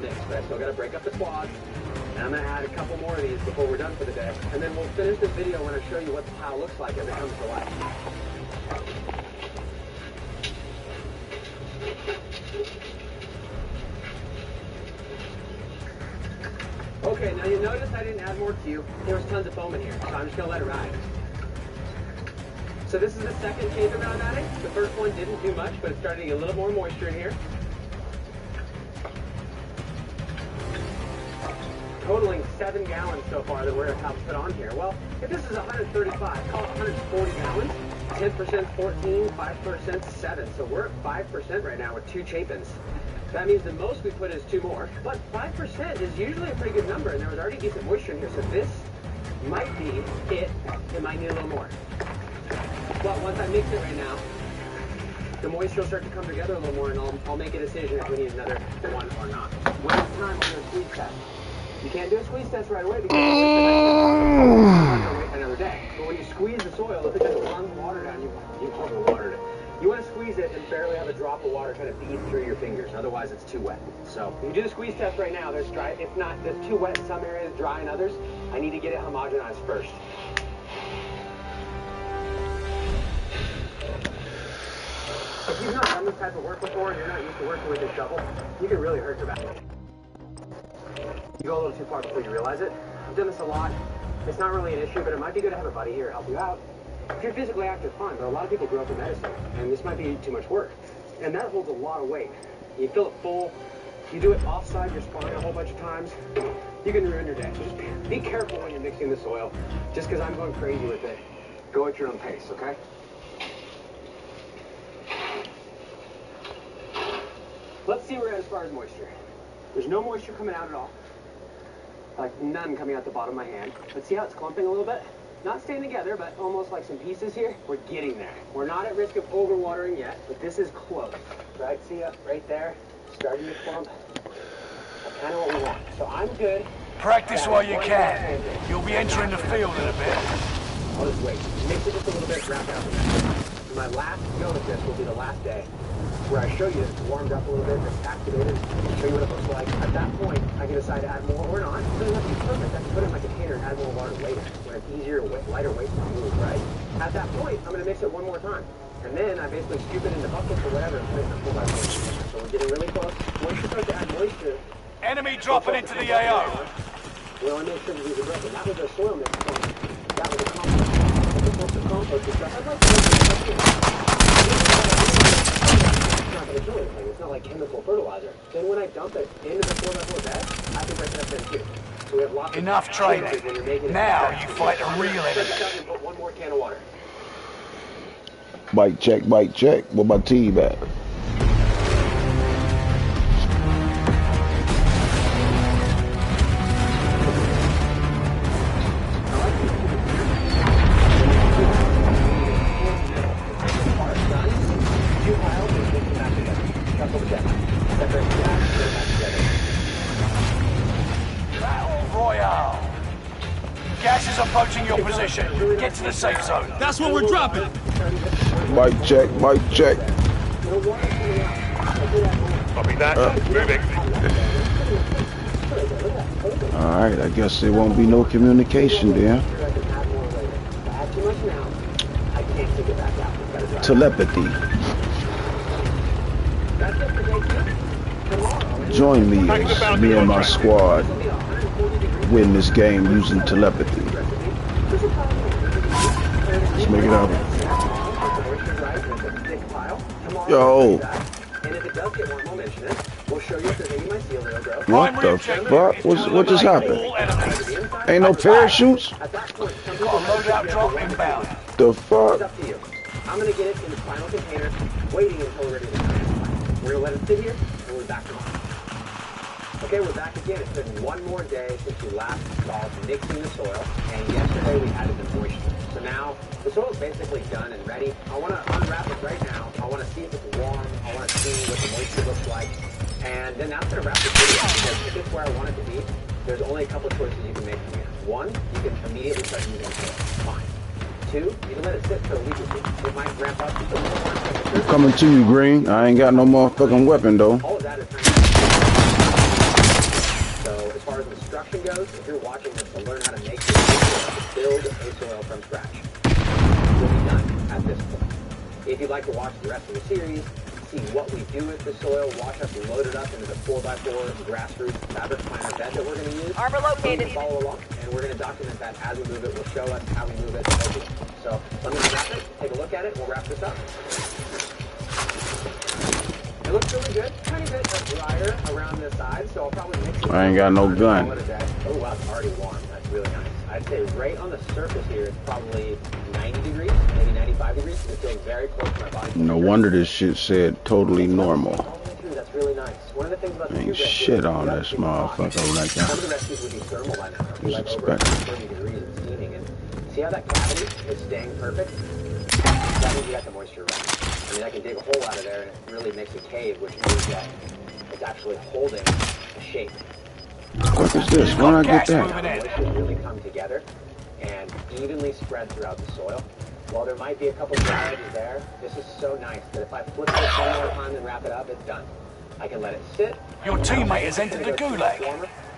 the mix, but I still got to break up the quads. And I'm going to add a couple more of these before we're done for the day. And then we'll finish this video when I show you what the pile looks like as it comes to life. Okay, now you notice I didn't add more Q. There was tons of foam in here, so I'm just going to let it ride. So this is the second taper that I'm adding. The first one didn't do much, but it's starting to get a little more moisture in here. Totaling 7 gallons so far that we're about to put on here. Well, if this is 135, call it 140 gallons. 10% 14, 5% 7. So we're at 5% right now with 2 chapins. That means the most we put is 2 more. But 5% is usually a pretty good number, and there was already decent moisture in here. So this might be it. It might need a little more. But once I mix it right now, the moisture will start to come together a little more, and I'll make a decision if we need another one or not. When it's time, we'll do a squeeze test. You can't do a squeeze test right away because it's another day. But when you squeeze the soil, if it just runs water down, you overwatered it. You want to squeeze it and barely have a drop of water kind of bead through your fingers. Otherwise, it's too wet. So if you do the squeeze test right now, there's dry. If not, there's too wet in some areas, dry in others. I need to get it homogenized first. If you've not done this type of work before and you're not used to working with a shovel, you can really hurt your back. You go a little too far before you realize it. I've done this a lot. It's not really an issue, but it might be good to have a buddy here to help you out. If you're physically active, fine, but a lot of people grow up in medicine, and this might be too much work. And that holds a lot of weight. You fill it full, you do it offside your spine a whole bunch of times, you can ruin your day. So just be careful when you're mixing the soil. Just because I'm going crazy with it, go at your own pace, okay? Let's see where we're at as far as moisture. There's no moisture coming out at all. Like none coming out the bottom of my hand. But see how it's clumping a little bit? Not staying together, but almost like some pieces here. We're getting there. We're not at risk of overwatering yet, but this is close. Right, see up right there? Starting to clump. That's kind of what we want. So I'm good. Practice while you can. You'll be entering the field in a bit. I'll just wait. Mix it just a little bit, wrap it up. My last go at this will be the last day, where I show you it's warmed up a little bit, it's activated, show you what it looks like. At that point, I can decide to add more or not. It doesn't have to be perfect. I can put it in my container and add more water later, when it's easier, lighter weight to move, right? At that point, I'm going to mix it one more time. And then I basically scoop it into buckets or whatever and put it in a 4x4. So we're getting really close. Once you start to add moisture... Enemy dropping into the AO. We only make sure to use the broken. That was a soil mix. That was a compost. Compost stuff. I'd like to it's not like chemical fertilizer. Then when I dump it into the 4x4 bed, I can break it up then too. So we have lots enough of training. Now you fight a real enemy. Put one more can of water. Bike check, bike check. What my team at? Approaching your position. Get to the safe zone. That's what we're dropping. Bike check, bike check. Copy that. Moving. Alright, I guess there won't be no communication there. Telepathy. Join me as me and my squad win this game using telepathy. Let's make it happen. Yo. What the fuck? What just happened? Ain't no parachutes? The fuck? I'm gonna get it in the final container, waiting until we're ready to transplant. We're gonna let it sit here, and we're back tomorrow. Okay, we're back again. It's been one more day since we last saw mixing the soil, and yesterday we added the moisture. So now the soil is basically done and ready. I want to unwrap it right now. I want to see if it's warm. I want to see what the moisture looks like, and then that's gonna wrap the video. Because if it's where I want it to be, there's only a couple choices you can make from here. One, you can immediately start using the soil. Fine. Two, you can let it sit for a week or two. It might ramp up just a little more temperature. Coming to you, Green. I ain't got no motherfucking weapon though. All of that is instruction goes, if you're watching this to learn how to make this build a soil from scratch, you'll be done at this point. If you'd like to watch the rest of the series, see what we do with the soil, watch us load it up into the 4x4 grassroots fabric planter bed that we're going to use. Armor located. Follow along, and we're going to document that as we move it. We'll show us how we move it. So let me wrap it, take a look at it, we'll wrap this up. It looks really good. Tiny bit drier around the side, so I'll probably mix it. I ain't got no gun. Oh wow, it's already warm. That's really nice. I'd say right on the surface here, it's probably 90 degrees, maybe 95 degrees. It feels very close to my body. No wonder this shit said totally normal. That's really nice. One of the things about the Ain't shit on this motherfucker right now. Some of the recipes would be thermal by now. It'd be like over 30 degrees and steaming. And see how that cavity is staying perfect? That means you got the moisture right. I mean, I can dig a hole out of there and it really makes a cave, which means that it's actually holding a shape. What is this? Why don't I get that? Moisture really come together and evenly spread throughout the soil. While there might be a couple dry edges there, this is so nice that if I flip this one more time and wrap it up, it's done. I can let it sit. Your teammate has entered the gulag.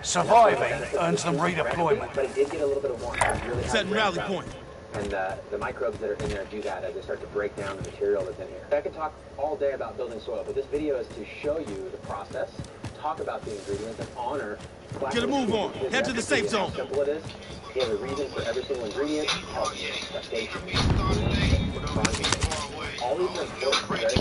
Surviving earns them redeployment. But it did get a little bit of warmth. Really Setting rally point. And the microbes that are in there do that as they start to break down the material that's in here. I could talk all day about building soil, but this video is to show you the process, talk about the ingredients, and honor. Get a move on. Head to the safe zone. How simple it is. You have a reason for every single ingredient. Health, gestation, all these are important. Very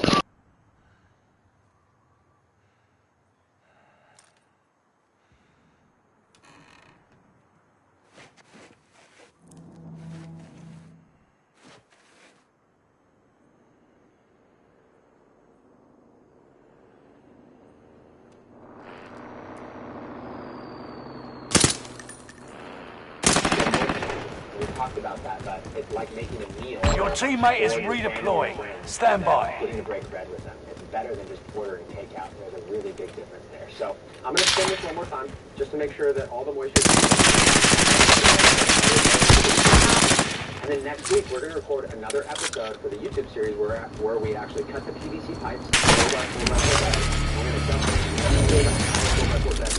talked about that, but it's like making a meal. Your teammate is redeploying. Stand by. Getting to break bread with them. It's better than just ordering takeout. There's a really big difference there. So I'm going to spin this one more time just to make sure that all the moisture. And then next week we're going to record another episode for the YouTube series where we actually cut the PVC pipes.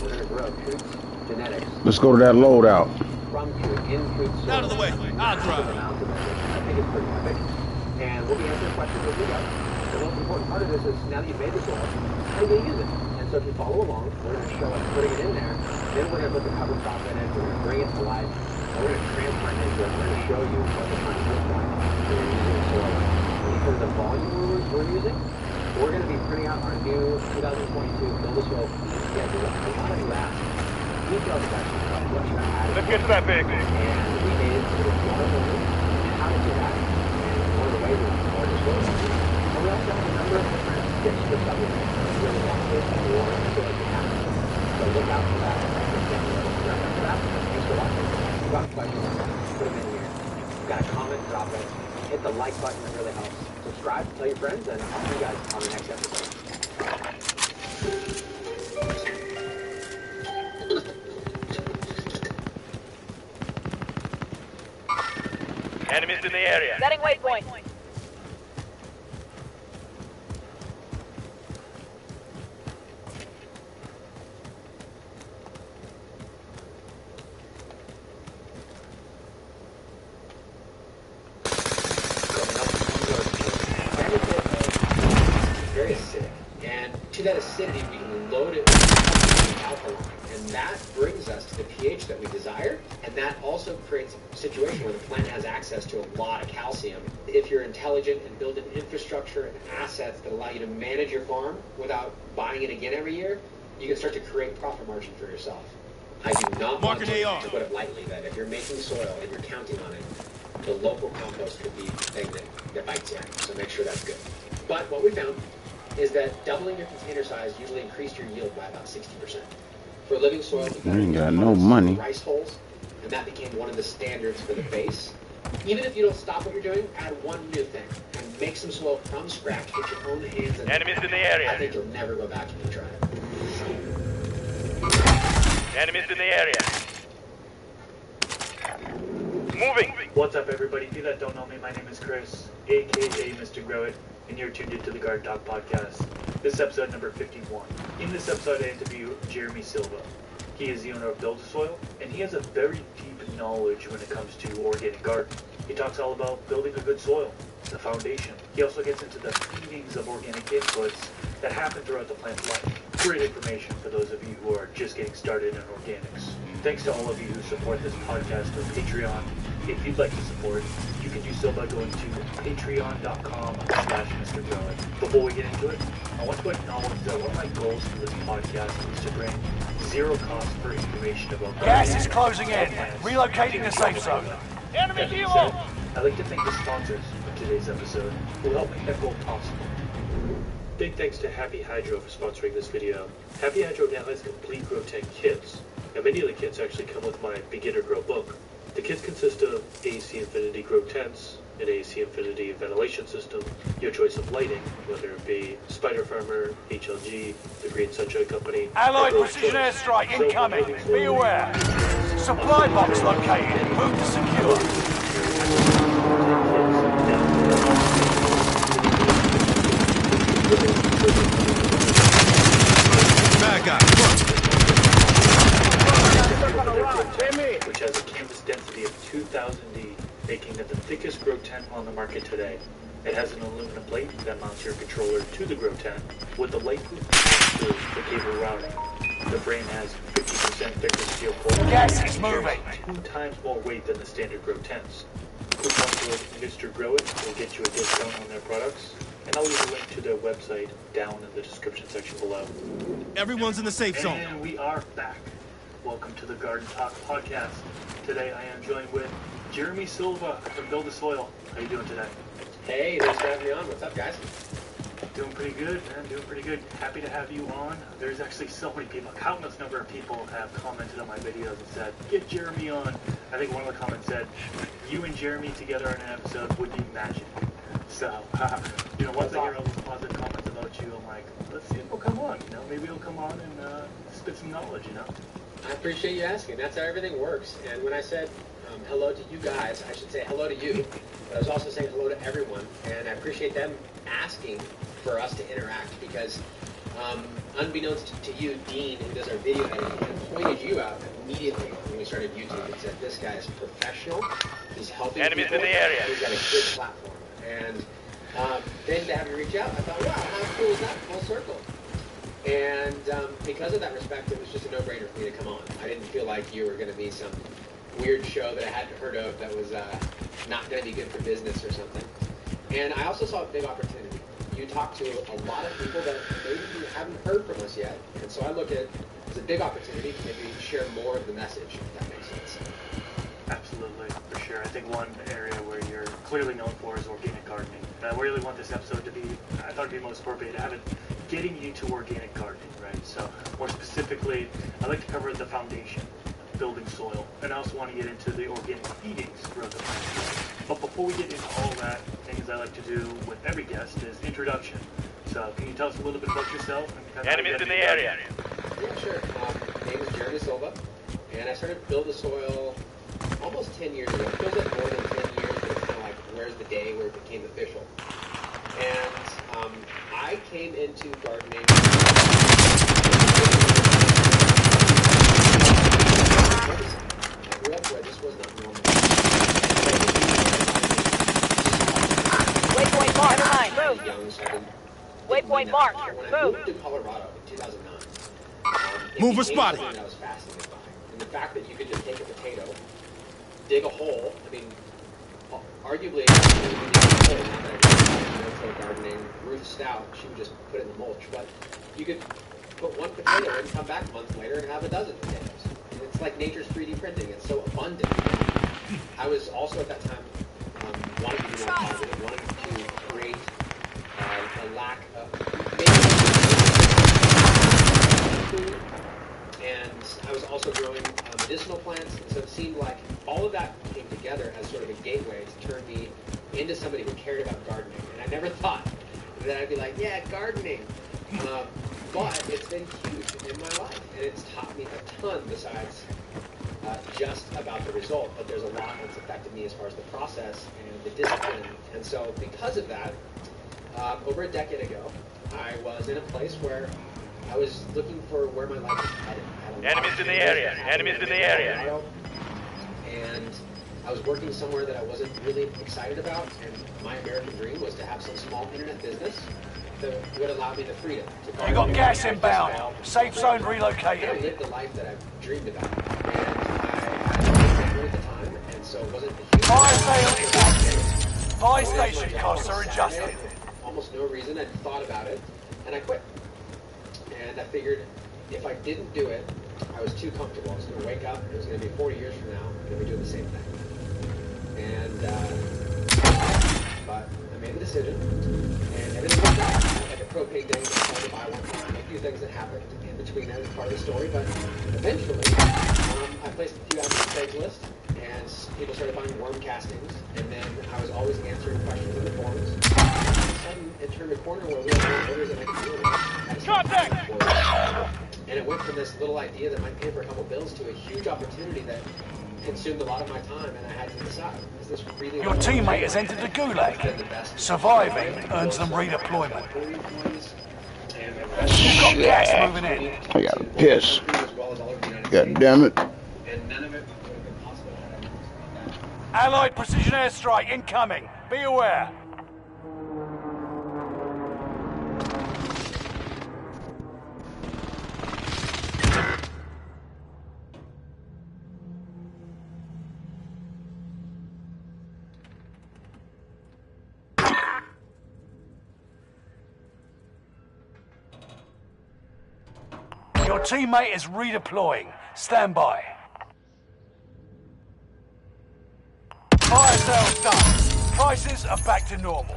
We're going to grow troops, genetics. Let's go to that loadout. Out of the way. I'll drive. I think it's pretty epic. And we'll be answering questions as we go. The most important part of this is now that you've made the soil, how are you going to use it? And so if you follow along, we're going to show us putting it in there. Then we're going to put the cover crop in it. We're going to bring it to life. And we're going to transplant it into it. We're going to show you what the kind of looks like when you're using the soil. And for the volume we're using, we're going to be printing out our new 2022 Build a Soil schedule. A lot of you asked. Let's get to that vehicle. And we made it sort of how to do that. And one of the ways is more disclosure. And we also have a number of different tips for supplements that really want to or feel like you have. So look out for that. Thanks for watching. If you've got questions, put them in here. If you've got a comment, drop it. Hit the like button, it really helps. Subscribe, tell your friends, and I'll see you guys on the next episode. Enemies in the area. Setting waypoint. Very acidic, and to that acidity we can load it with alkaline, and that brings us to the pH that we desire, and that also creates a situation where the plant has access to a lot of calcium. If you're intelligent and build an infrastructure and assets that allow you to manage your farm without buying it again every year, you can start to create profit margin for yourself. I do not want to put it lightly that if you're making soil and you're counting on it, the local compost could be the thing that bites you. So make sure that's good. But what we found is that doubling your container size usually increased your yield by about 60%. For living soil, I ain't got no money. Rice holes, and that became one of the standards for the base. Even if you don't stop what you're doing, add one new thing and make some soil from scratch with your own hands. And Enemies in the area. I think you'll never go back and try it. Enemies in the area. Moving. What's up, everybody? If you that don't know me, my name is Chris, aka Mr. Grow It, and you're tuned into the Guard Dog Podcast. This is episode number 51. In this episode, I interview Jeremy Silva. He is the owner of Build a Soil, and he has a very deep knowledge when it comes to organic gardening. He talks all about building a good soil, the foundation. He also gets into the feedings of organic inputs that happen throughout the plant's life. Great information for those of you who are just getting started in organics. Thanks to all of you who support this podcast on Patreon. If you'd like to support, you can do so by going to patreon.com/MrGrower. Before we get into it, I want to acknowledge that one of my goals for this podcast is to bring zero cost for information about Gas is closing in. Relocating the safe zone. Enemy said, I'd like to thank the sponsors for today's episode who helped make that goal possible. Big thanks to Happy Hydro for sponsoring this video. Happy Hydro now has complete grow tent kits. Now many of the kits actually come with my beginner grow book. The kits consist of AC Infinity grow tents, an AC Infinity ventilation system, your choice of lighting, whether it be Spider Farmer, HLG, the Green Sunshine Company. Allied precision airstrike incoming. Be aware. Supply box located. Move to secure. Bad guy. Which has a canvas density of 2000D, making it the thickest grow tent on the market today. It has an aluminum plate that mounts your controller to the grow tent with the lightproof pass-through for cable routing. The frame has 50% thicker steel core. Gas is moving. 2 times more weight than the standard grow tents. Coupon code Mr. Grow It will get you a discount on their products, and I'll leave a link to their website down in the description section below. Everyone's in the safe zone. And we are back. Welcome to the Garden Talk podcast. Today I am joined with Jeremy Silva from Build a Soil. How you doing today? Hey, thanks for having me on. What's up, guys? Doing pretty good, man. Doing pretty good. Happy to have you on. There's actually so many people, countless number of people have commented on my videos and said, get Jeremy on. I think one of the comments said, you and Jeremy together in an episode would be magic. So, once I hear all these positive comments about you, I'm like, let's see if he'll come on. Maybe he'll come on and spit some knowledge, I appreciate you asking. That's how everything works. And when I said hello to you guys, I should say hello to you. But I was also saying hello to everyone. And I appreciate them asking for us to interact because unbeknownst to you, Dean, who does our video editing, pointed you out immediately when we started YouTube and said, this guy is professional. He's helping Enemies people. in the area. He's got a good platform. And then to have you reach out, I thought, wow, how cool is that? Full circle. And because of that respect, it was just a no-brainer for me to come on. I didn't feel like you were going to be some weird show that I hadn't heard of that was not going to be good for business or something. And I also saw a big opportunity. You talk to a lot of people that maybe you haven't heard from us yet. And so I look at it as a big opportunity to maybe share more of the message, if that makes sense. Absolutely, for sure. I think one area where you're clearly known for is organic gardening. And I really want this episode to be, I thought it'd be most appropriate to have it getting you to organic gardening, right? So more specifically, I'd like to cover the foundation, building soil, and I also want to get into the organic feedings throughout the plant. But before we get into all that, things I like to do with every guest is introduction. So can you tell us a little bit about yourself? And Enemies in the area. Yeah, sure. My name is Jeremy Silva, and I started Build a Soil almost 10 years ago. It feels like more than 10 years, but it's kind of like where's the day where it became official. And I came into gardening. I grew up where this was not normal. Waypoint marked. Move. Young, so Waypoint marked. when I Move. moved to Colorado in 2009, Mover it became spotted. something I was fascinated by. And the fact that you could just take a potato, dig a hole, I mean, arguably, no-till gardening, Ruth Stout, she would just put it in the mulch, but you could put one potato and come back a month later and have a dozen potatoes. And it's like nature's 3D printing. It's so abundant. I was also at that time wanting to be more positive, wanting to create a lack of food, and I was also growing medicinal plants, and so it seemed like all of that came together as sort of a gateway to turn me into somebody who cared about gardening. And I never thought that I'd be like, yeah, gardening. But it's been huge in my life, and it's taught me a ton besides just about the result. But there's a lot that's affected me as far as the process and the discipline. And so because of that, over a decade ago, I was in a place where I was looking for where my life was headed. Enemies in the area. Enemies in the area. And I was working somewhere that I wasn't really excited about, and my American dream was to have some small internet business that would allow me the freedom to You got gas inbound. Safe zone I relocated. lived the life that I've dreamed about, and I had a family at the time, and so it wasn't a huge... Fire sale is active. Fire station costs are adjusted. Almost no reason. I thought about it, and I quit. And I figured if I didn't do it, I was too comfortable. I was going to wake up, it was going to be 40 years from now, and be doing the same thing. And, but I made the decision, and everything worked out. I had like a propane tank that I wanted to buy one time, a few things that happened in between that as part of the story, but eventually, I placed a few ads on Craigslist, and people started buying worm castings, and then I was always answering questions in the forums. All of a sudden, it turned a corner where we had more orders than I could deal with. Contact! And it went from this little idea that might pay for a couple bills to a huge opportunity that consumed a lot of my time, and I had to decide, is this really... Your teammate has entered the gulag. Surviving earns them redeployment. You've got gas moving in. I gotta piss. God damn it. And none of it would have been possible had I not that. Allied precision airstrike incoming. Be aware. Your teammate is redeploying. Stand by. Fire sales done. Prices are back to normal.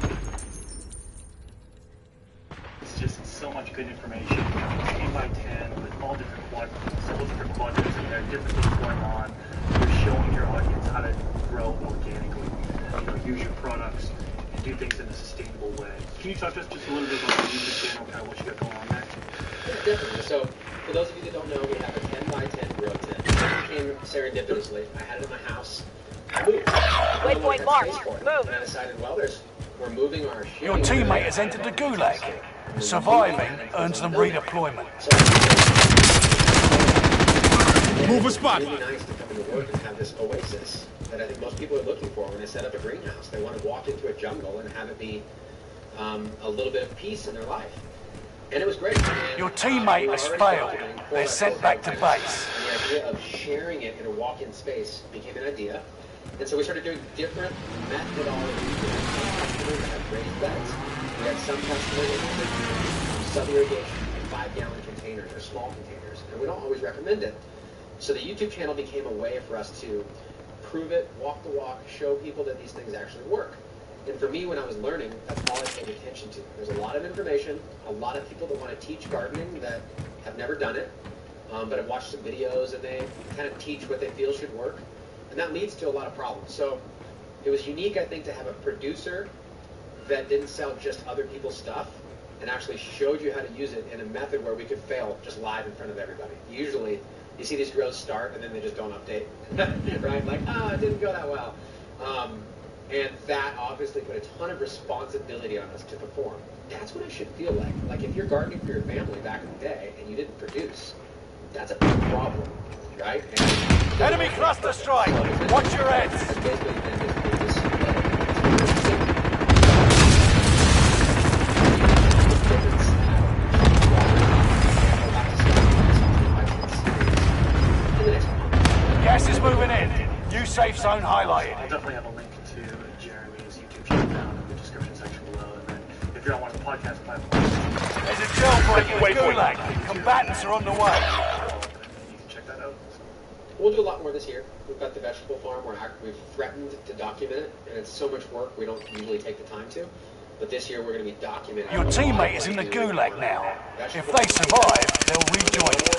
It's just so much good information. 10 by 10 with all different several different quadrants in there, different things going on. You're showing your audience how to grow organically, use your products and do things in a sustainable way. Can you talk to us just a little bit about the YouTube channel, kind of what you got going on there? Yeah, definitely. So, for those of you that don't know, we have a 10 by 10 grill tent. It came serendipitously. I had it in my house. I moved. Waypoint marked. Move. And I decided, well, we're moving our shit. Your teammate has entered the gulag. Surviving earns them redeployment. Move a spot. It's really nice to come into work and have this oasis that I think most people are looking for when they set up a greenhouse. They want to walk into a jungle and have it be a little bit of peace in their life. And it was great. And, Your teammate has failed. They're sent back to base. And the idea of sharing it in a walk-in space became an idea. And so we started doing different methodologies. We had some customers that had raised beds. We had some customers that had sub-irrigation, 5-gallon containers or small containers. And we don't always recommend it. So the YouTube channel became a way for us to prove it, walk the walk, show people that these things actually work. And for me, when I was learning, that's all I paid attention to. There's a lot of information, a lot of people that want to teach gardening that have never done it, but have watched some videos and they kind of teach what they feel should work. And that leads to a lot of problems. So it was unique, I think, to have a producer that didn't sell just other people's stuff and actually showed you how to use it in a method where we could fail just live in front of everybody. Usually, you see these grows start and then they just don't update, right? Like, it didn't go that well. And that obviously put a ton of responsibility on us to perform. That's what it should feel like. Like if you're gardening for your family back in the day and you didn't produce, that's a big problem, right? And Enemy cluster strike. Watch your heads. That's basically been this Gas is moving in. New safe zone highlighted. I'll definitely have a link to Jeremy's YouTube channel down in the description section below. And then if you're on one of the podcast platforms, There's a jailbreak in the gulag. Combatants are on the way. you can check that out. We'll do a lot more this year. We've got the vegetable farm where we've threatened to document it, and it's so much work we don't usually take the time to. But this year we're going to be documenting. Your teammate is in the gulag now. If they survive, they'll rejoin you.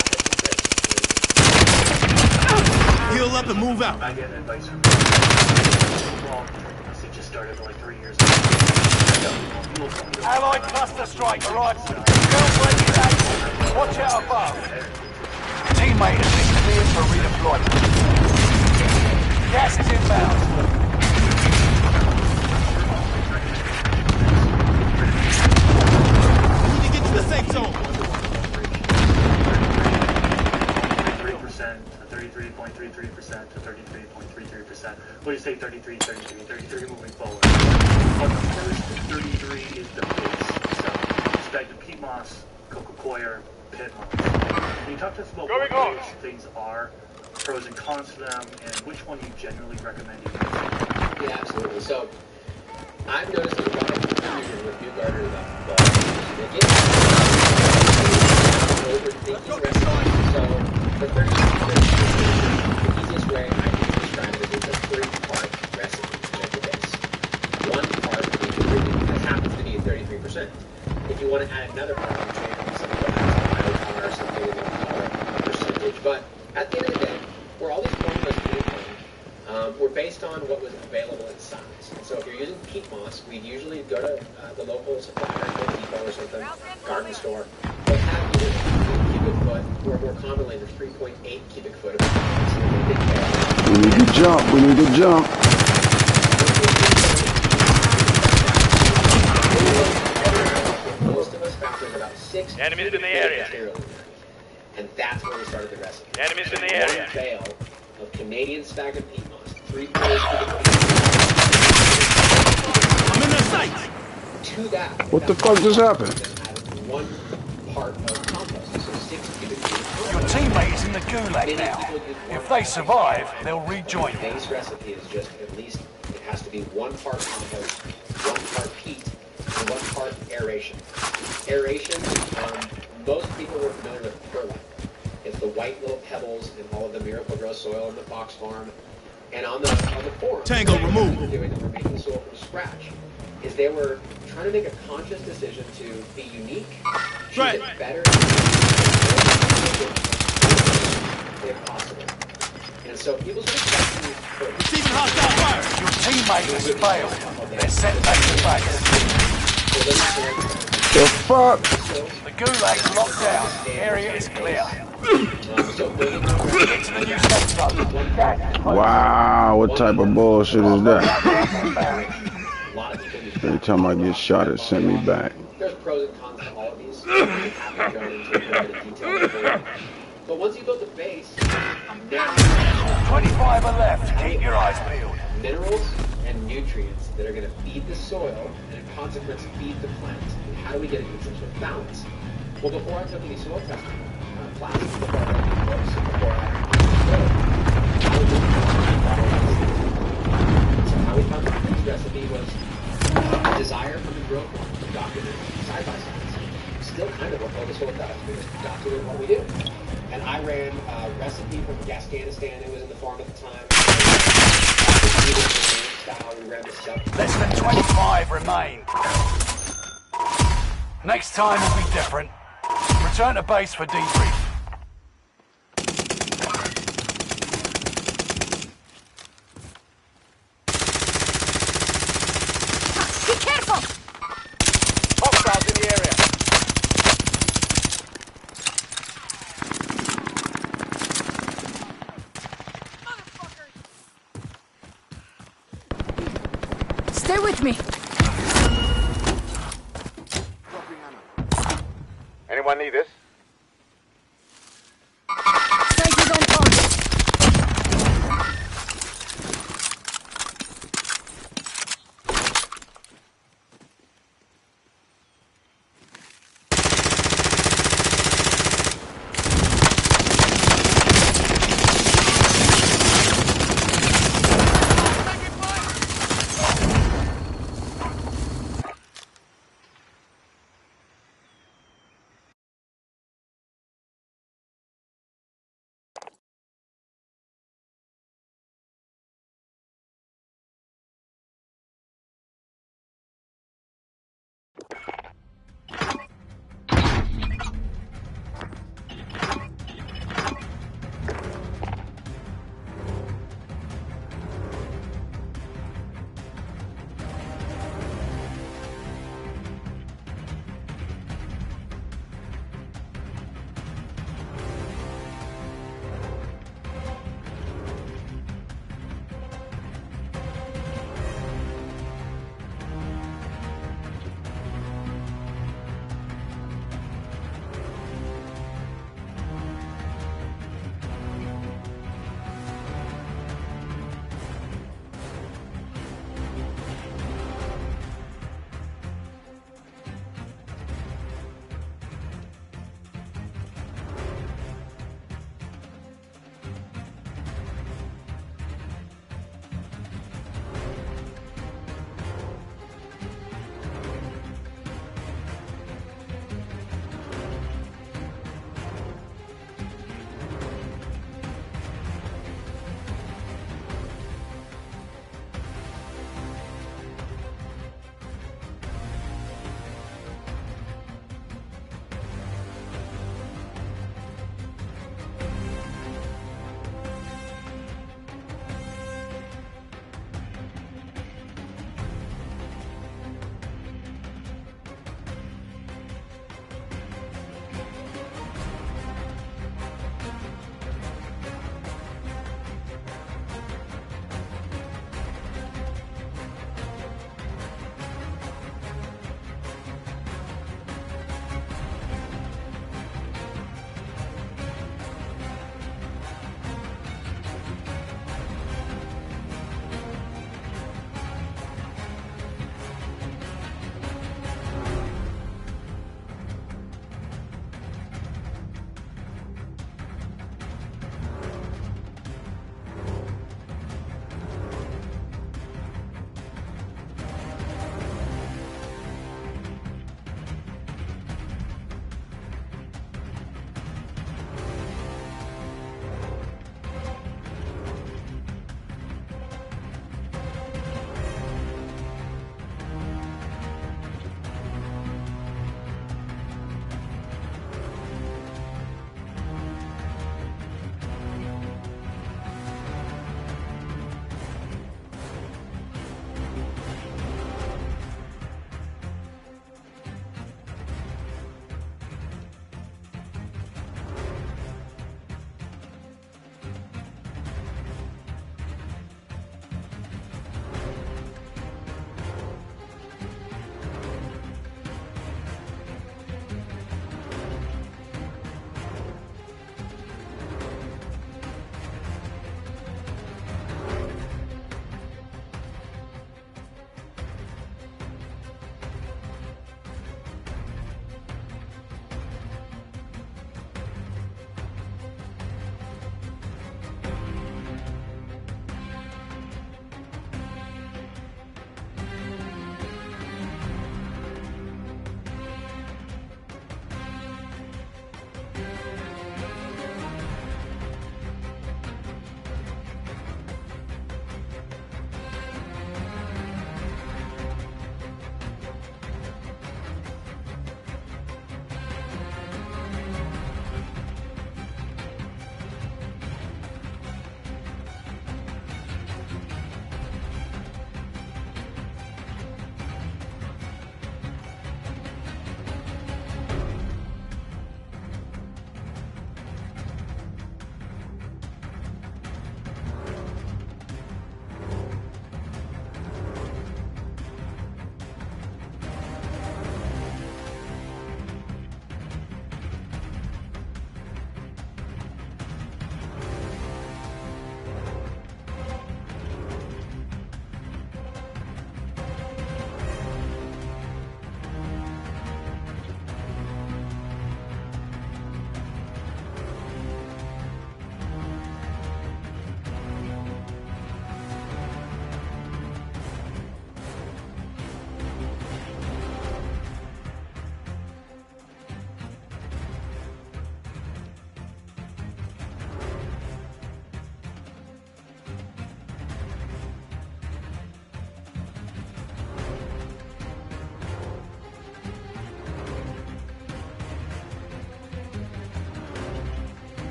Heal up and move out. I get advice from people. Well, it just started like 3 years ago. Allied cluster strike arrived. Jailbreak is active. Watch out above. Teammate has been cleared for redeployment. Gas is inbound. We need to get to the safe zone. 33.33% to 33.33%. What do you say, 33, 33, 33 moving forward? But the first 33 is the base. So expect the peat moss, cococoir, pit moss. Can you talk to us about what those things are, pros and cons to them, and which one you generally recommend using? Yeah, absolutely. So I've noticed a lot of confusion with new gardeners about the overthinking recipes. So the 33, the easiest way I can describe it is it's a 3-part recipe to make the base. One part that happens to be 33%. If you want to add another part, you change something that has something we don't call it percentage. But at the end of the day, where all these formulas came from were based on what was available in size. So if you're using peat moss, we'd usually go to the local supplier, Home Depot or something, garden store. They'll have either 3 cubic foot, or more commonly the 3.8 cubic foot of peat moss. We need to jump. We need to jump. Most of us factor about 6 Enemies in the area. Material in there. And that's where we started the recipe. Enemies in the area. One bale of Canadian stagnant peat moss, 3 cubic feet. I'm in the sight. To that. What the fuck just happened? Added 1 part of compost, so 6 cubic feet. Your teammate is in the gulag now. If they survive, they'll rejoin The you. base recipe is just at least, it has to be 1 part compost, 1 part peat, and 1 part aeration. Aeration, most people were familiar with perlite. It's the white little pebbles in all of the Miracle-Gro soil in the Fox farm. And on the forum, Tango what removed. they were doing, they were making soil from scratch, is they were trying to make a conscious decision to be unique, choose Right. it better, if possible. And so people sort of question me, Receiving hostile fire. Your teammate has failed. They're sent back to base. The fuck? The gulag's locked down. The area is clear. Get to the new safe zone. Wow, what type of bullshit is that? Every time I get shot, it sent me back. There's pros and cons to all of these. We haven't gone into a bit of detail before. But once you build the base, now 25 are left. Keep your eyes peeled. minerals and nutrients that are going to feed the soil and in consequence feed the plant. And how do we get it in terms of balance? Well, before I took any soil testing classes, before I read any books, before I was so how we found the base recipe was a desire from the grow farm to document side by sides. Still kind of what Focus Soil does. We just document what we do. And I ran a recipe from Afghanistan. It was in the farm at the time. We ran this stuff. Less than 25 remain. Next time will be different. Return to base for debrief. Be careful! Hostiles in the area. Stay with me. Anyone need this?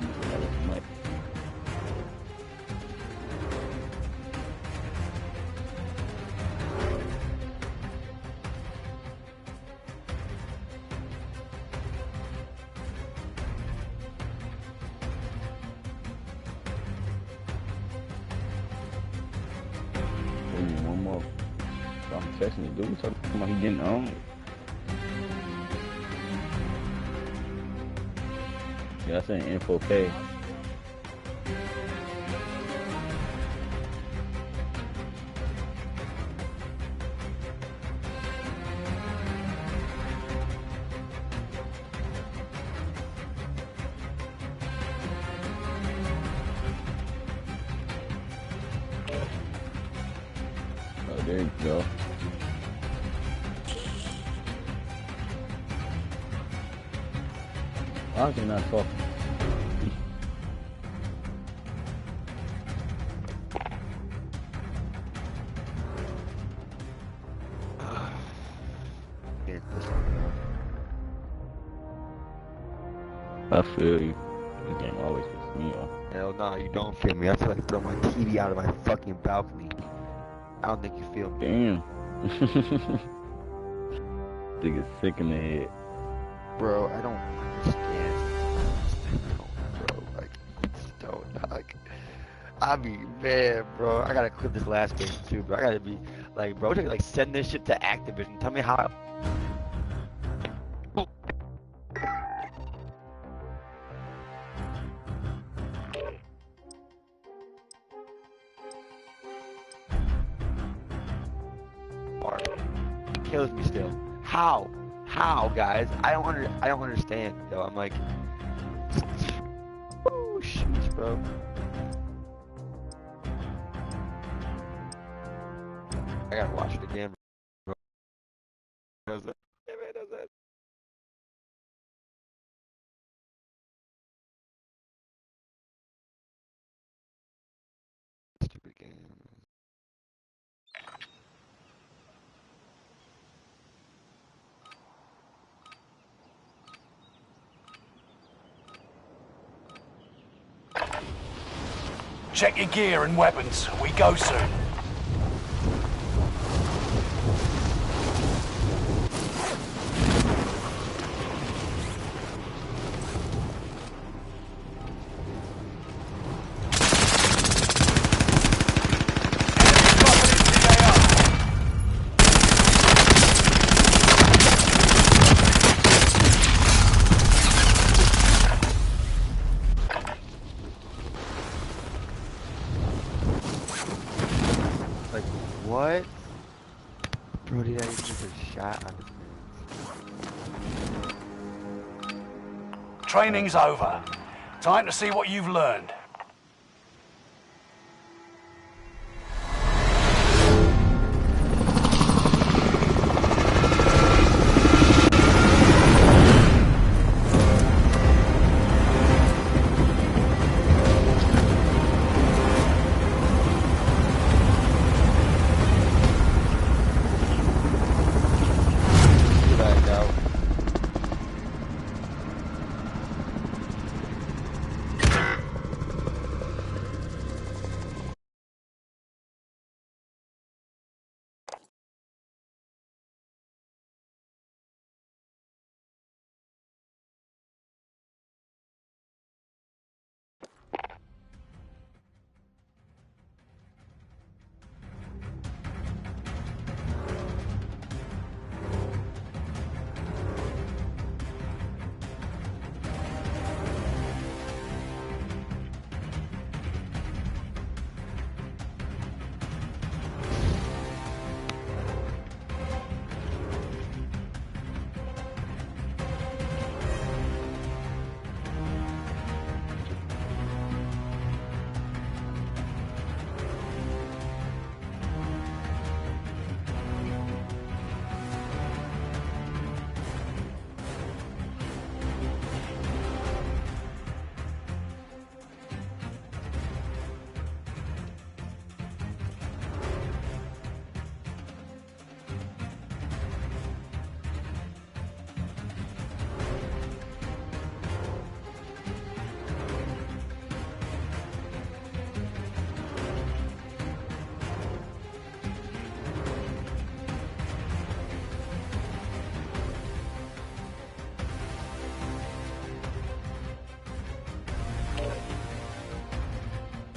that was much. One more. So I'm texting the dude, talking about he getting on. Yeah, that's an info K. Oh, there you go. Why is he not talking? I feel you. This game always puts me on. Hell no, you don't feel me. I feel like throw my TV out of my fucking balcony. I don't think you feel me. Damn. Think it's sick in the head. Bro, I don't understand. Bro, like, don't, like, I be, man, bro, I gotta clip this last game too, bro. I gotta be, like, bro, like, send this shit to Activision. Tell me how. Kills me still. How? How, guys? I don't understand. Yo, I'm like, oh shit, bro. I gotta watch it again, bro. Does that? Yeah, man, does that? Stupid game. Check your gear and weapons. We go soon. What? Bro, did I even get a shot on this man? Training's over. Time to see what you've learned.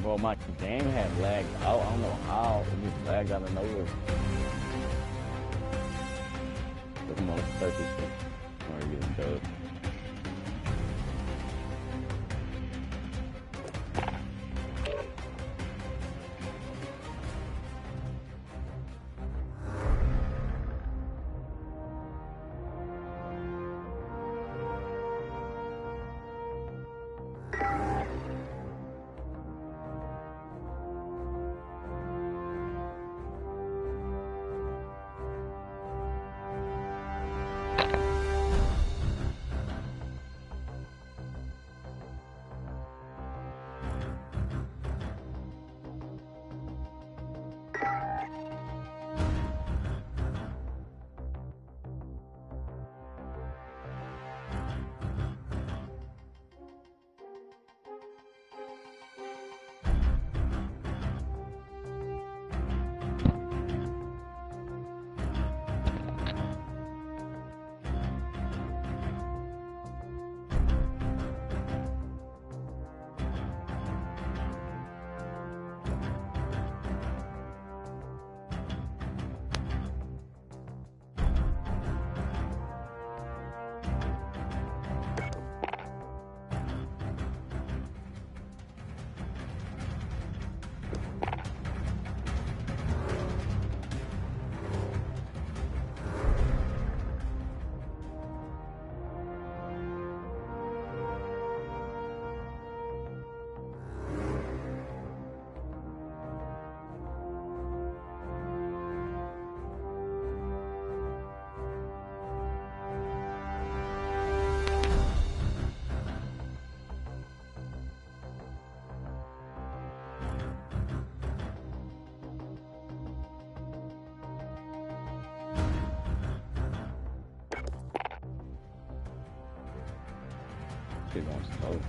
Bro, my game had lagged out. I don't know how. It just lagged out of nowhere. Come on, let's start this shit. Alright, getting dub. Shit going slow.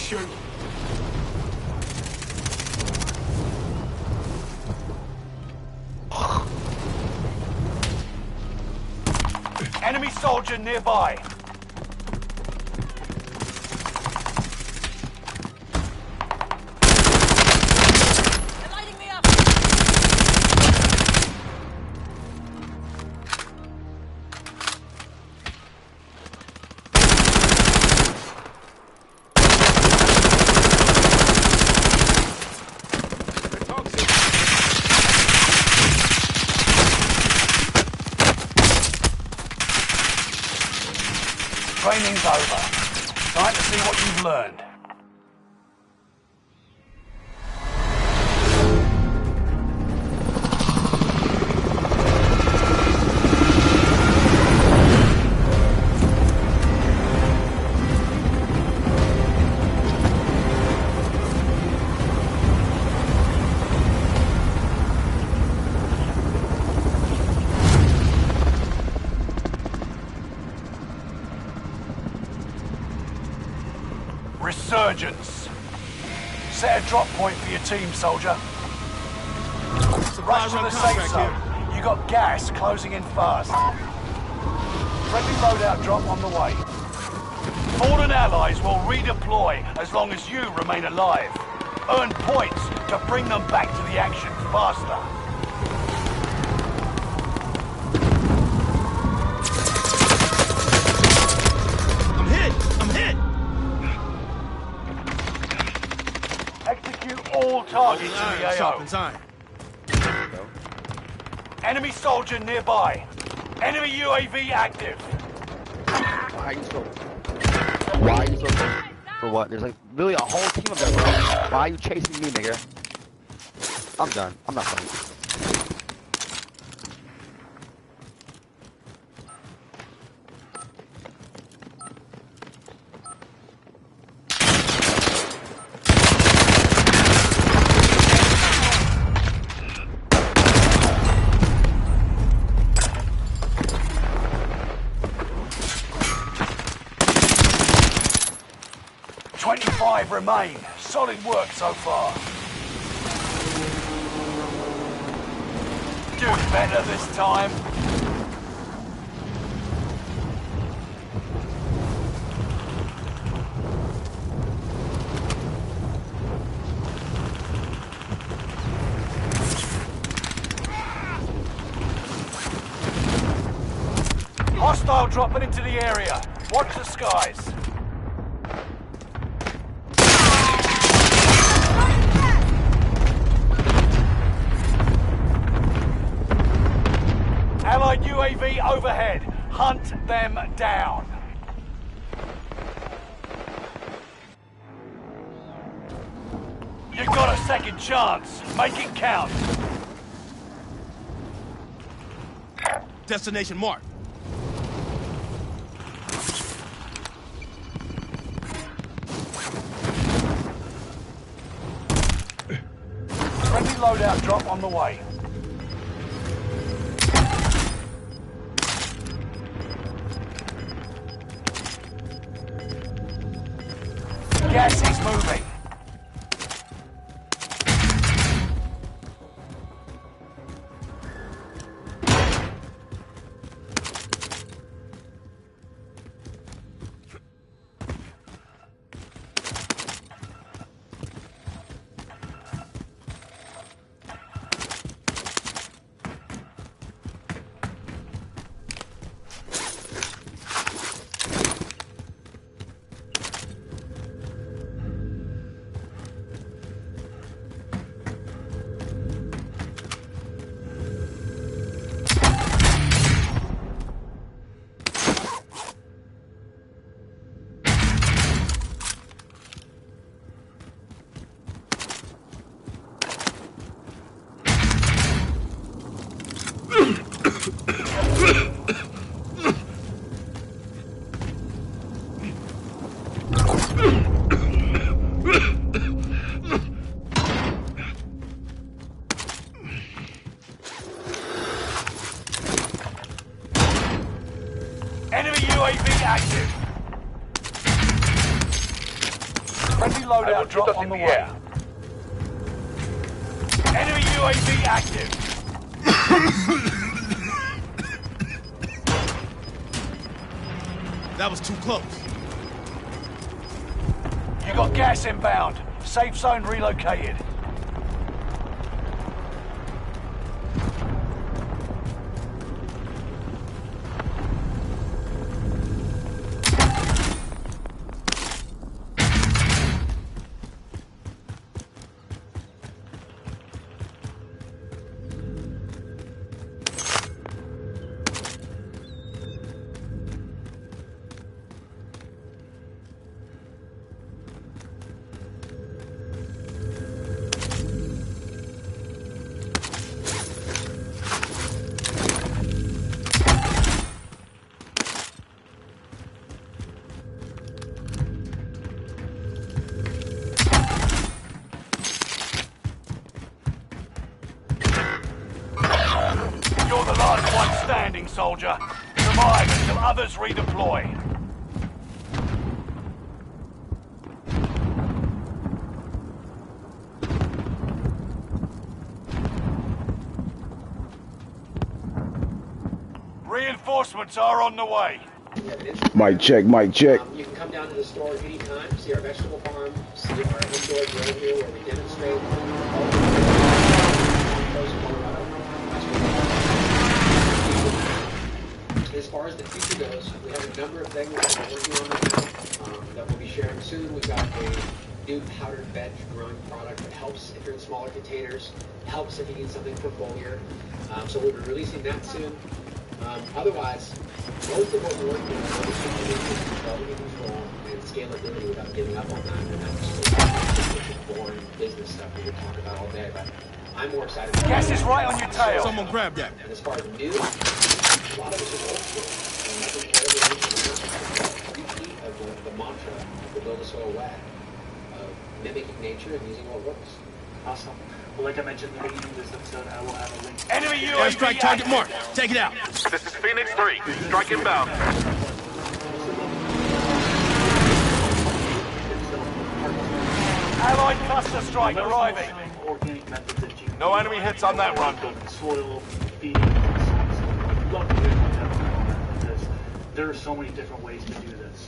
shirt. Enemy soldier nearby. They're lighting me up. Training's over. Time to see what you've learned. Resurgence. Set a drop point for your team, soldier. Rush to the safe zone. You got gas closing in fast. Friendly loadout drop on the way. Fallen allies will redeploy as long as you remain alive. Earn points to bring them back to the action faster. I'm hit! I'm hit! Execute all targets in the AO. Sharpens iron. Enemy soldier nearby. Enemy UAV active. Why are you so... For what? There's like really a whole team of them, bro. Why are you chasing me, nigga? I'm done. I'm not fighting. Remain. Solid work so far. Do better this time. Hostile dropping into the area. Watch the skies. Allied UAV overhead. Hunt them down. You got a second chance. Make it count. Destination marked. Friendly loadout drop on the way. Gas is moving. loadout drop on the way. Enemy UAV active. That was too close. You got gas inbound. Safe zone relocated. You're the last one standing, soldier. Survive until others redeploy. Reinforcements are on the way. Mic check, mic check. You can come down to the store anytime, see our vegetable farm, see our indoor grow here where we demonstrate As far as the future goes, we have a number of things that we're working on right now that we'll be sharing soon. We've got a new powdered veg growing product that helps if you're in smaller containers, helps if you need something for foliar. So we'll be releasing that soon. Otherwise, most of what we're working on is quality control and scalability without giving up on that. And that's boring business stuff we could talk about all day. But I'm more excited. Gas is right on your tail. Someone grab that. And as far as new, a lot of it is old school. And I think repeat of the mantra of the build a soil wet, of mimicking nature and using what works. Awesome. Well, like I mentioned in the beginning of this episode, I will have a link. Enemy UAV Airstrike target marked. Take it out. This is Phoenix 3. Strike inbound. Allied cluster strike arriving. Organic methods that you No enemy hits on that run. soil, feeding, I'd love to hear more because there are so many different ways to do this.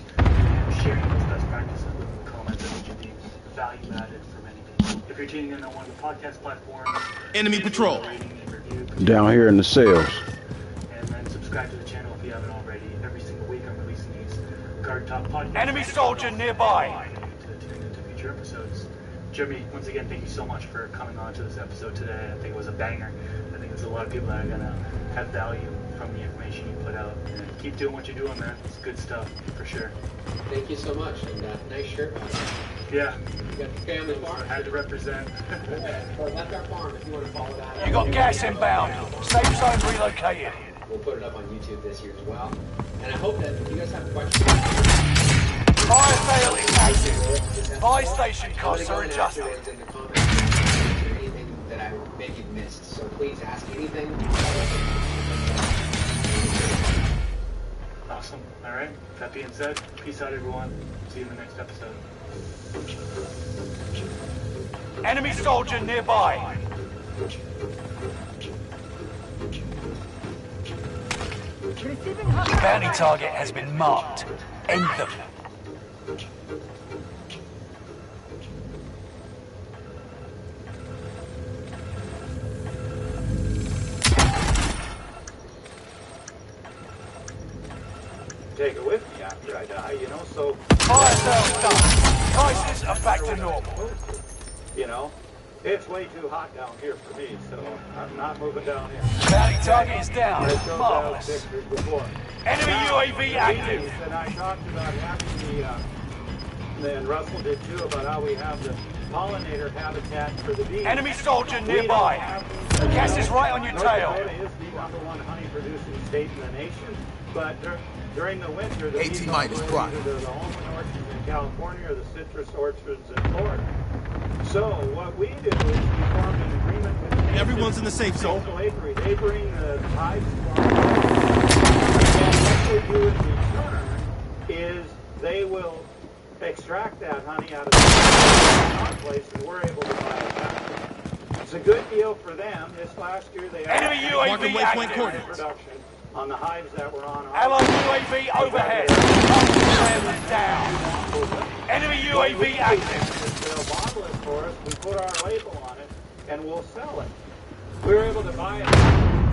Sharing those best practices in the comments that would be value added for many people. If you're tuning in on one of the podcast platforms, Enemy patrol. rating and review, Down here in the cells. and then subscribe to the channel if you haven't already. Every single week I'm releasing these Guard Talk podcasts. Enemy soldier nearby. To tune into future episodes. Jeremy, once again, thank you so much for coming on to this episode today. I think it was a banger. I think there's a lot of people that are gonna have value from the information you put out. And keep doing what you're doing, man. It's good stuff for sure. Thank you so much, and nice shirt. Yeah, You got the family farm. I had to represent. Or left our farm if you want to follow that. You got gas inbound. Safe zone relocated. We'll put it up on YouTube this year as well. And I hope that if you guys have questions, Fire sale is active. Buy station costs are adjusted. in the comments if there's anything that I maybe missed. So please ask anything. Awesome. All right. That being said, peace out, everyone. See you in the next episode. Enemy soldier nearby. Bounty target has been marked. End them. Take it with me after I die, you know, so, Fire sale done. Prices are back to normal. you know, it's way too hot down here for me, so I'm not moving down here. Bounty target is down. I showed those Marvelous. pictures before. Enemy UAV active. And I talked about having and Russell did too, about how we have the pollinator habitat for the bees. Enemy soldier nearby. Gas is right on your North tail. Dakota is the #1 honey-producing state in the nation, but during the winter, the bees 18 all minus go prime. either to the almond orchards in California or the citrus orchards in Florida. So what we do is we form an agreement with the Everyone's in the safe zone. local apiary. They bring the hives to our place, and what they do in return is they will extract that honey out of the place, and we're able to buy it back. It's a good deal for them. This last year they had Enemy UAV active. production on the hives that were on. Allied UAV overhead. Down. Enemy UAV active. They'll bottle it for us. We put our label on it, and we'll sell it. We were able to buy it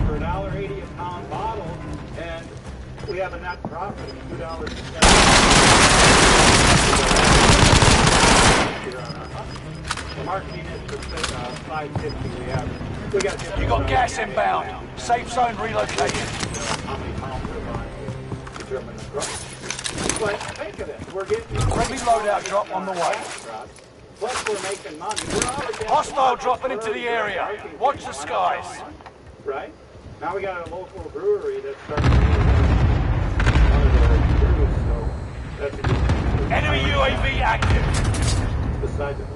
for $1.80 a pound bottle, and we have a net profit of $2 a pound. The marketing is for $5.50 we have. You got gas inbound. Safe zone relocated. How many pounds we're buying to determine the price. But think of it. We're getting friendly loadout drop on the way. Plus we're making money. Hostile dropping into the area. Watch the skies. Right? Now we got a local brewery that's starting to one of their brews, so that's a good thing. Enemy UAV active. Besides it.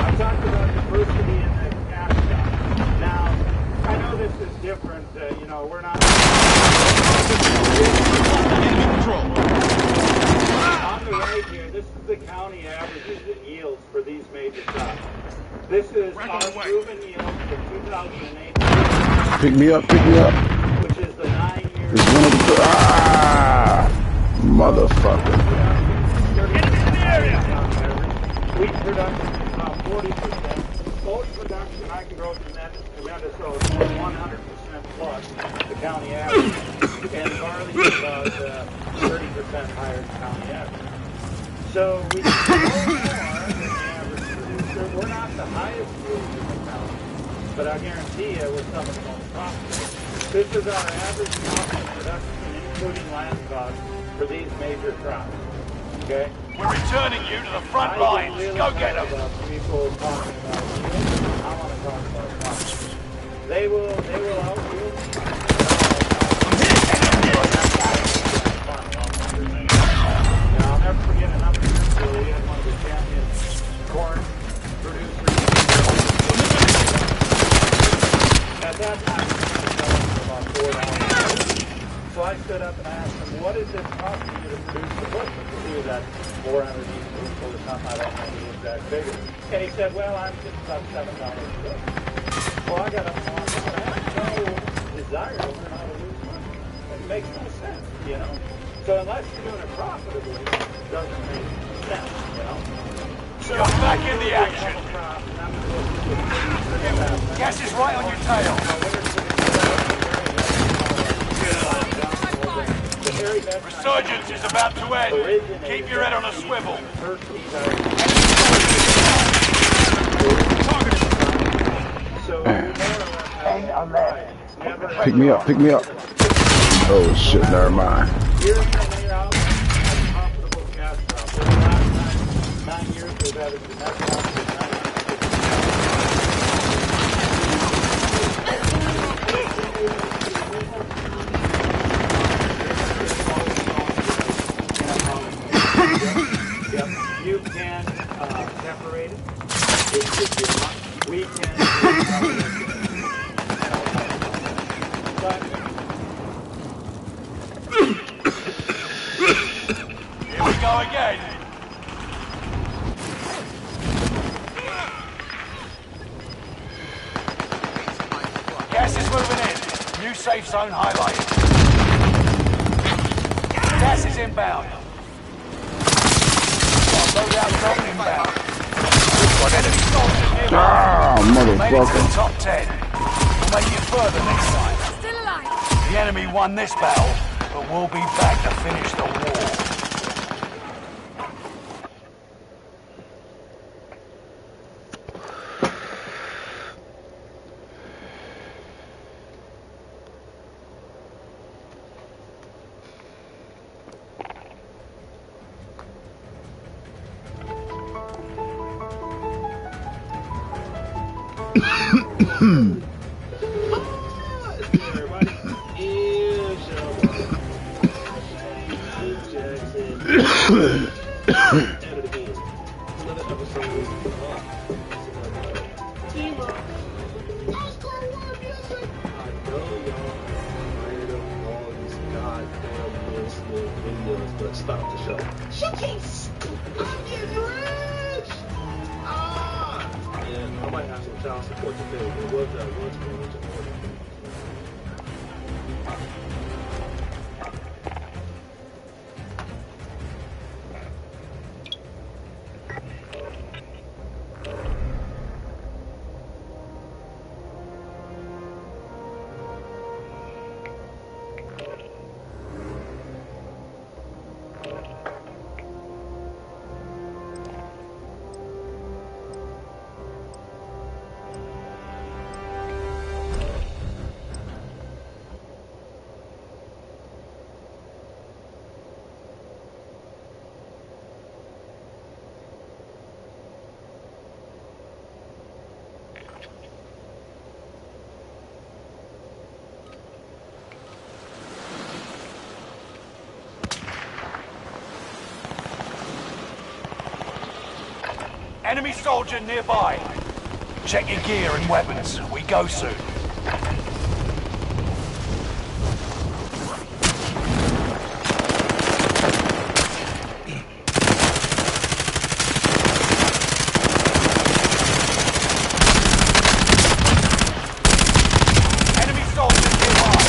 I talked about diversity in the cash shop. Now, I know this is different, you know, we're not... On the right here, this is the county averages and yields for these major crops. This is our proven yield for 2008. Pick me up, pick me up. Which is the 9 years... It's one of the... Motherfucker. Get in the area! Wheat production is about 40%. Oat production, I can grow tremendous growth, more than 100% plus the county average. And barley is about 30% higher than county average. So we grow more than the average producer. We're not the highest producer in the county, but I guarantee you we're some of the most profitable. This is our average cost of production, including land costs, for these major crops. Okay? We're returning you to the front lines. Go get them. People talking about yield. I want to talk about profit. They will out yield. I'll never forget a number of years ago, we had one of the champion corn producers. At that time, we were selling for about $4. So I stood up and asked him, what is it costing you to produce the bushel? He was at 400 each bushel or something, I don't know the exact figure. And he said, well, I'm just about $7 a bushel. Well, I got up and I have no desire to learn how to lose money. It makes no sense, you know? So unless you're doing it profitably, it doesn't make sense, you know? So you're back in the action. Gas is right on your tail. Resurgence is about to end. Keep your head on a swivel. Pick me up, pick me up. Oh shit, never mind. You can separate it. If you want, we can. Here we go again. Gas is moving in. New safe zone highlighted. Gas is inbound. Loadout drop inbound. We've got enemy soldiers nearby. Ah, made it to the motherfucker. top 10. We'll make it further next time. Still alive. The enemy won this battle, but we'll be back to finish the war. Stop the show. She can't. child support to pay. It was once going into order. Enemy soldier nearby. Check your gear and weapons. We go soon. Enemy soldier nearby.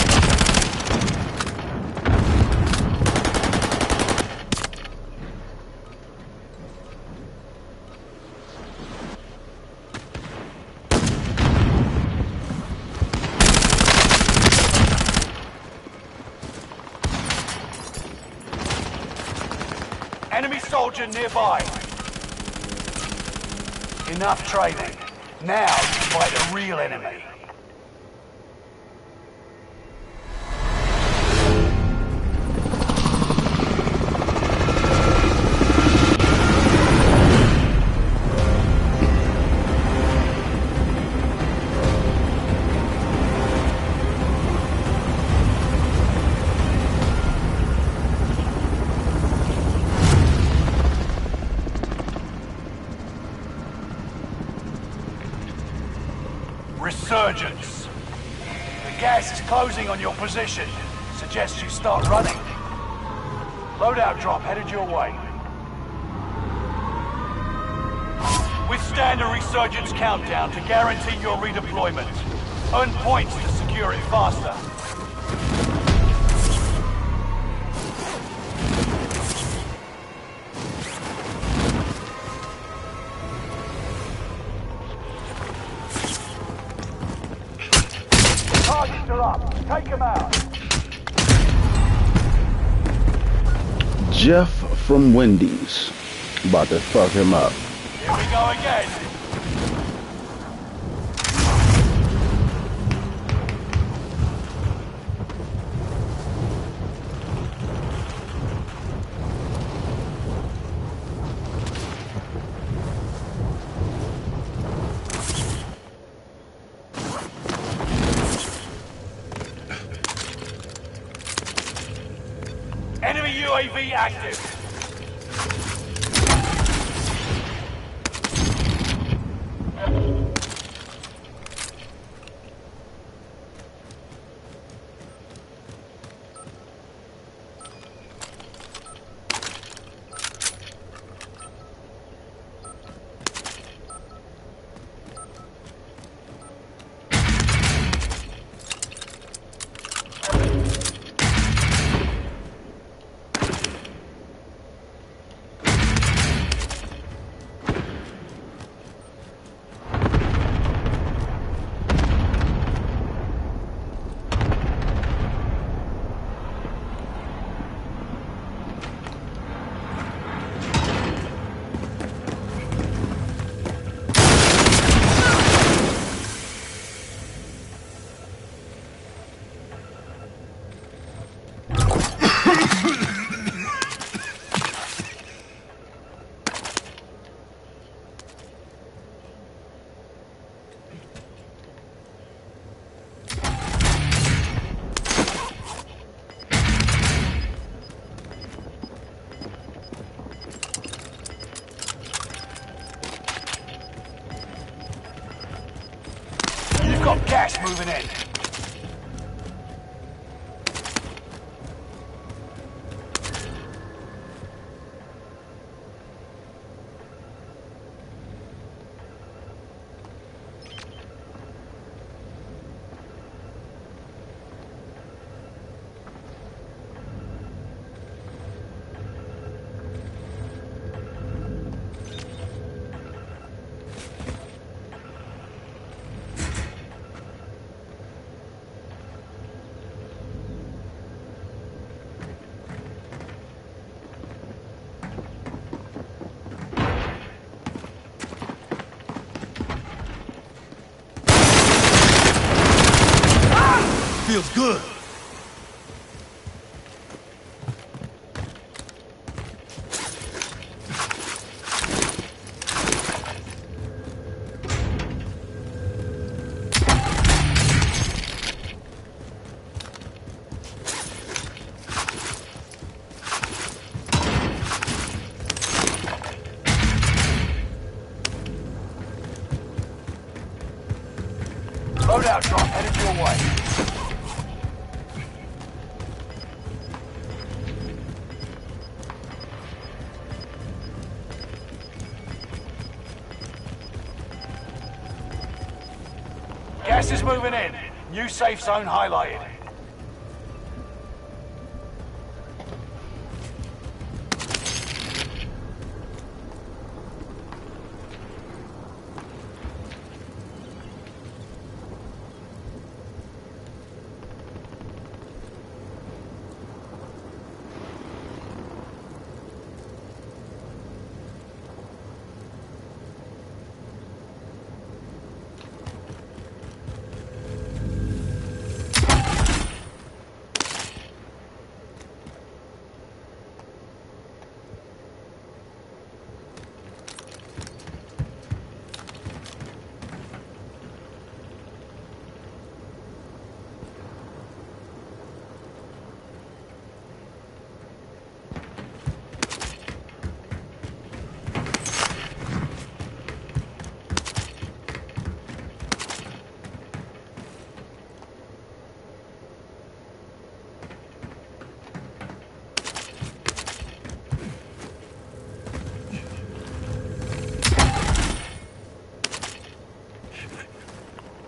Enemy soldier nearby. Enough training. Now you fight a real enemy. Resurgence. The gas is closing on your position. Suggest you start running. Loadout drop headed your way. Withstand a resurgence countdown to guarantee your redeployment. Earn points to secure it faster. Targets are up. Take them out. Jeff from Wendy's. About to fuck him up. Here we go again. Enemy UAV active. You've got gas moving in. feels good. Loadout drop headed your way. Gas is moving in. New safe zone highlighted.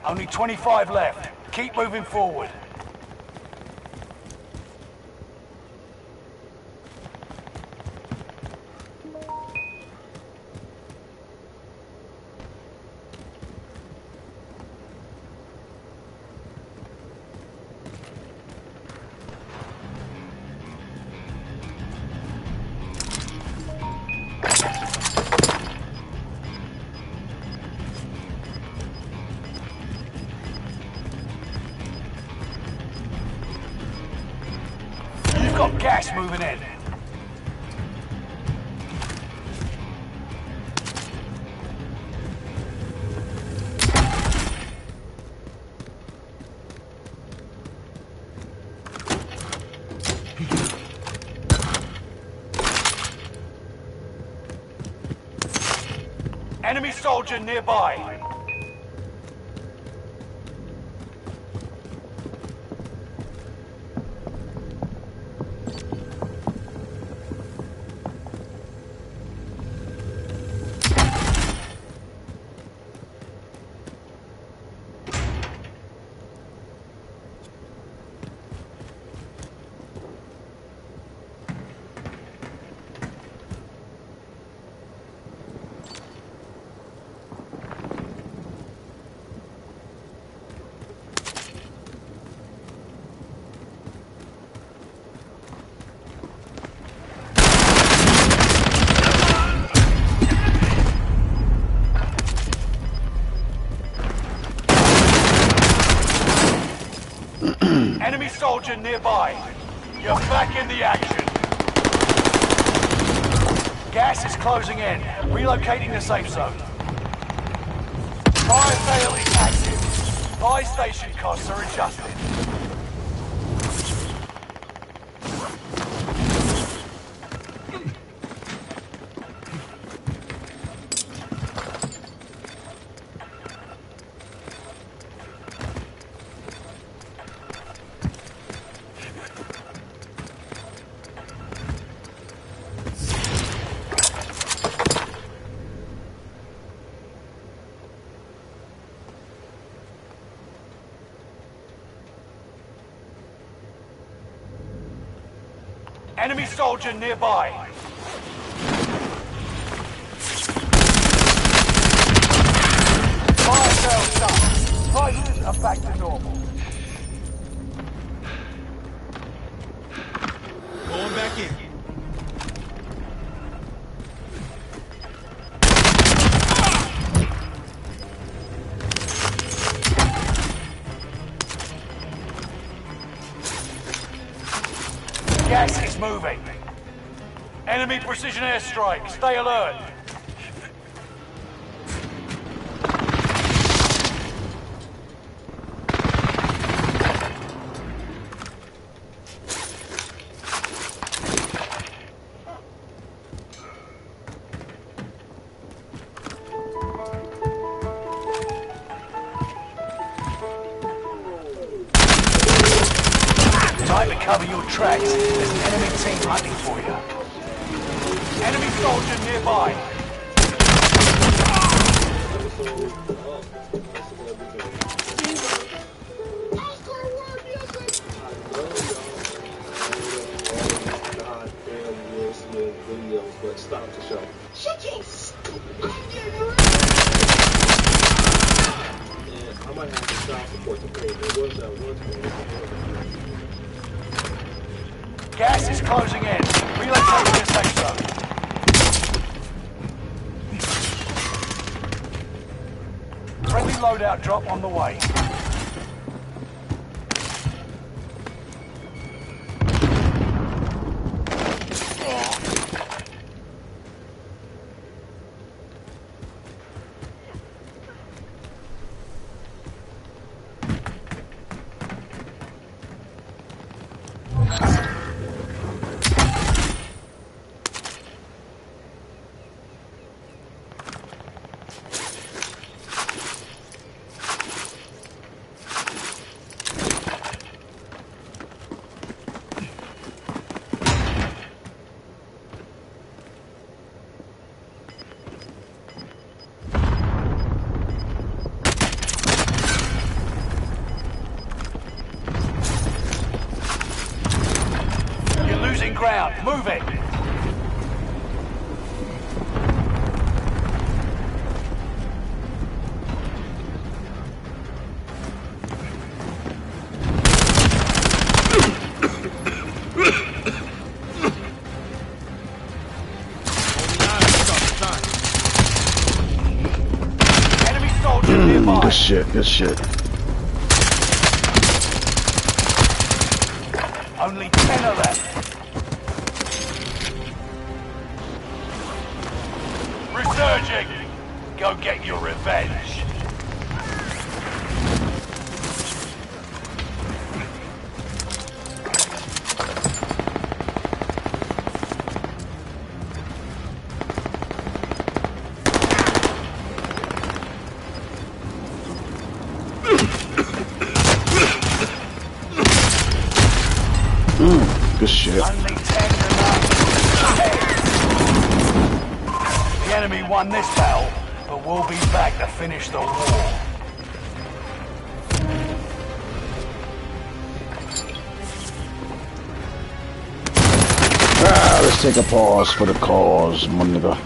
Only 25 left. Keep moving forward. Got gas moving in. Enemy soldier nearby. Enemy soldier nearby. You're back in the action. Gas is closing in. Relocating the safe zone. Fire sale is active. Buy station costs are adjusted. Enemy soldier nearby. Fire sales done. Prices are back to normal. Going back in. Gas is moving. Enemy precision airstrike. Stay alert. Time to cover your tracks. There's an enemy team hunting for you. Enemy soldier nearby. I might have to child support the pay. There was that one thing. Gas is closing in. Relocating the safe zone. Friendly loadout drop on the way. Ground. Move it. Enemy soldier nearby. Good shit, good shit. Only 10 are left. Resurging! Go get your revenge! Good shit. Only 10 remain. The enemy won this battle, but we'll be back to finish the war. Let's take a pause for the cause, my nigga.